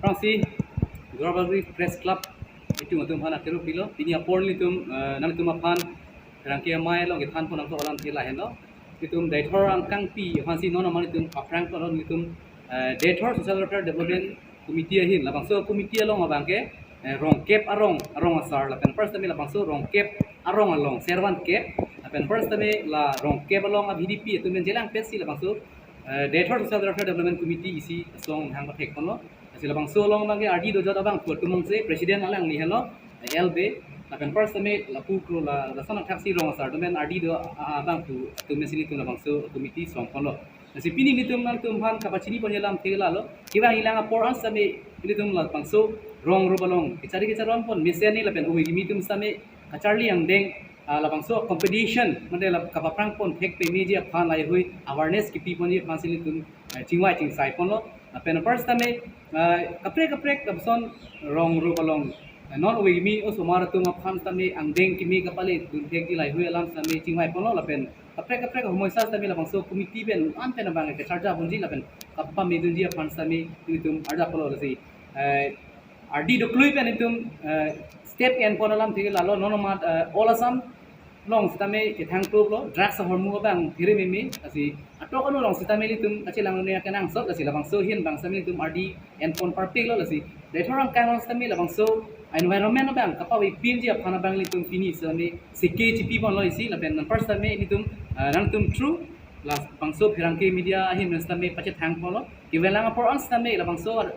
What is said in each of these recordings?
Fransi, Global Press Club itu untuk mana terus pilo. Ini apor ni tum nanti tum apa rangkaian mai lo kita pun nampak orang tilah heno. Itu dator angkang pi Fransi nono mana tum aprang kalau itu dator Social Welfare Development Committee hin. Lapang so committee lo ngabang ke rong kep arong asar. Lapang first kami lapang so rong kep arong along servan kep. Lapang first kami la rong kep along ab HDP itu menjelang pensi lapang so dator Social Welfare Development Committee isi song hang pakai kono. Sila bang so long bang RD do jada bang tuat tumong se presiden alang ni hello LB lakan first time la pukro la sana taxi rong asar domen RD do bang tu mesili tu la bang so committee song kono nasi pini ni tum nang tum han kapacini ponyelam tegala lo kiba hilang apor an same ini tum la bang so rong robalong kicari ron pon mesiani la pen uwi mi tum same kacharli yang deng la bang so competition mande la kapaprang pon thek pe media phan lai hui awareness ki pi pon ye fansili tum chingwai ching sai pon lo pen first time kaprek kapson rong robalong non uwi mi o sumara tum aphan same ang deng ki mi kapale dun thek di lai hui alam same chingwai pon lo la pen kaprek homoisa same la bang so committee ben an pen bang ke charja bunji la pen kappa me dun ji aphan same tum arja polo la si RD do klui pen itum step en pon alam thik la lo non ma all asam long sitame ke thang pro lo drugs hormu bang thire mimi asi atok anu long sitame litum achi lang ne kanang so asi labang so hin bang sami tum RD en pon parpik lo asi de thorang kang sitame labang so environment bang kapawi pinji apana bang litum fini sami sike chipi pon lo isi laben first time litum nang tum true las bangso phirangke media hin sitame pache thang pon lo kiwelang apor an sitame labang so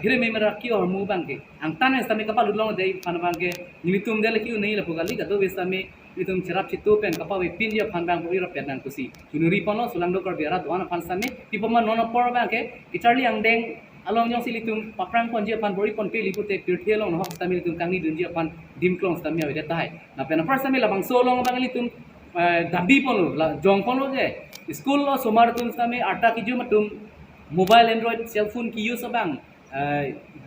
phire memera ki hormu bang ke ang tan sitame kapal long dei pana bang ke nilitum de leki nei la pugali ka do sitame itum cerap citu pen kapawi pin dia pan bang puri ropiat dan kusi junuri pono sulang dokar biara doana pan same pipo man nono por bang ke kitarli ang deng along yang silitum paprang pon dia pan bori pon pe lipute pirthia long hok stamil tum kangi dun dia pan dim klong stamia wede tai na pen first same la bang so long bang litum dabi pon la jong pon lo je school lo somar tum same atta ki jum tum mobile android cell phone ki use bang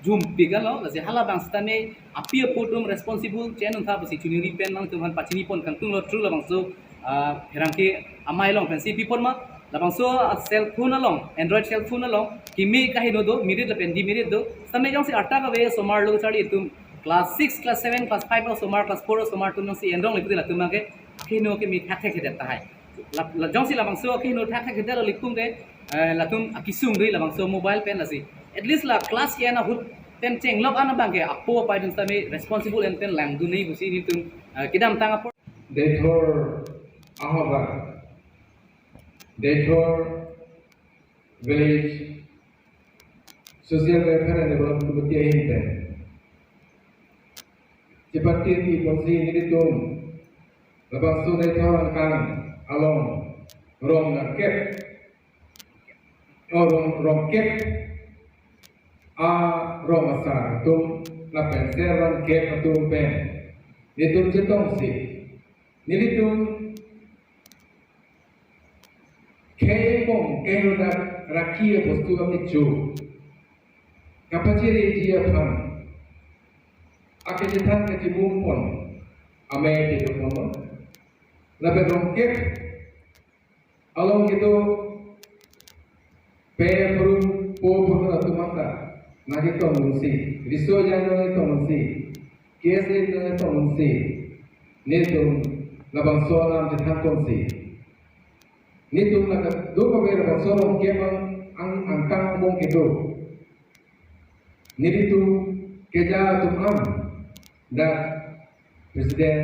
zoom pigalo lase hala bang stame apia potum responsible chen untha pasi chuniri pen nang tuman pachini pon kangtung lo true labang so herangke amai long fancy people ma labang so cell phone along android cell phone along kimi kahi no do mirit la pen di mirit do stame jong se atta ka ve somar lo chali tum class 6 class 7 class 5 lo somar class 4 lo somar tum si endong lipu la tumang ke kino ke mi thak thak deta hai la jong si labang so kino thak thak deta lo likum de la tum akisung dei labang so mobile pen la si at least la class ya na hut ten cheng lok ana bang ke apo pa dun sami responsible and ten lang du nei busi ni tum kidam tang apo Dator Ahaba, Dator Village Social Welfare and Development Committee Hinte. Seperti di posisi ini tum, lepas tu Dator angkang along rong nakep, rong kep rong asar tum la penseran ke patum pen nitum cetong si nilitum ke pong ke roda rakia postu kami chu kapaciri dia pan akejitan ke jibum pon ame di pon la rong kep along itu pe perum po pun atumata nagi tongunsi, riso jangan tongunsi, kese jangan tongunsi, nitum labang solam jathan tongunsi, nitum laga dua kali labang solam kemang angkang bong kedo, nitum keja tumam, dah presiden,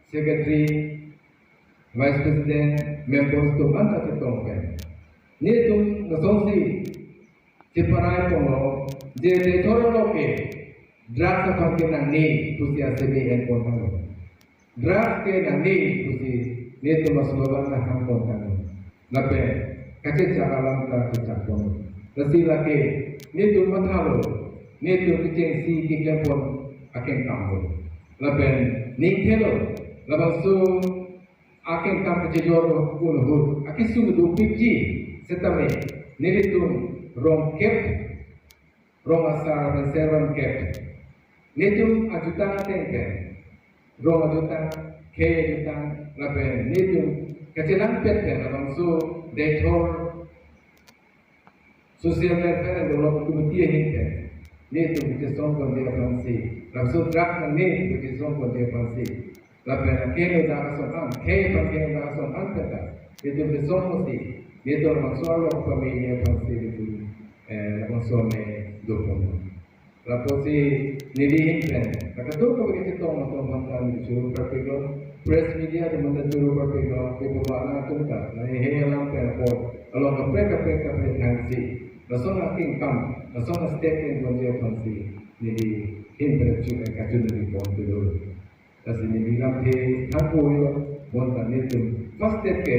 secretary, vice president, members tumam tak ketongkan, nitum nasonsi, ciparai pono je thoro loke drugs apa ke nang ni tusi asemi en pon kano drugs ke nang ni tusi ne to maslogan na ham pon kano lape kace chakalam ta kicha pon rasi lake ne to mathalo ne to kichen si ki ke pon aken kambo lape ni thelo labang su aken kam ke joro kun hu akisu du piji setame ne to rong kep rong asar dan seron kep nitum ajutan tengke rong ajutan ke ajutan labe nitum kecilan pet dan abang su Dator Social Welfare and Development Committee hingke ni tu kita songkon dia fansi langsung drag ni kita songkon dia fansi lapen ke da sokan ke da sokan kata itu kita songkon si dia tu maksud pamilya fansi itu maksudnya dokon lapo si nilihin kan kata tu ko kita tong mantan suruh perpego press media de mantan suruh perpego ko bana tu ka na he lang per ko along ka preka tangsi langsung aking kam langsung step in dia fansi nili interaction ka junri pon dulu kasi ni bilang he thapo yo bonta ni tu first step ke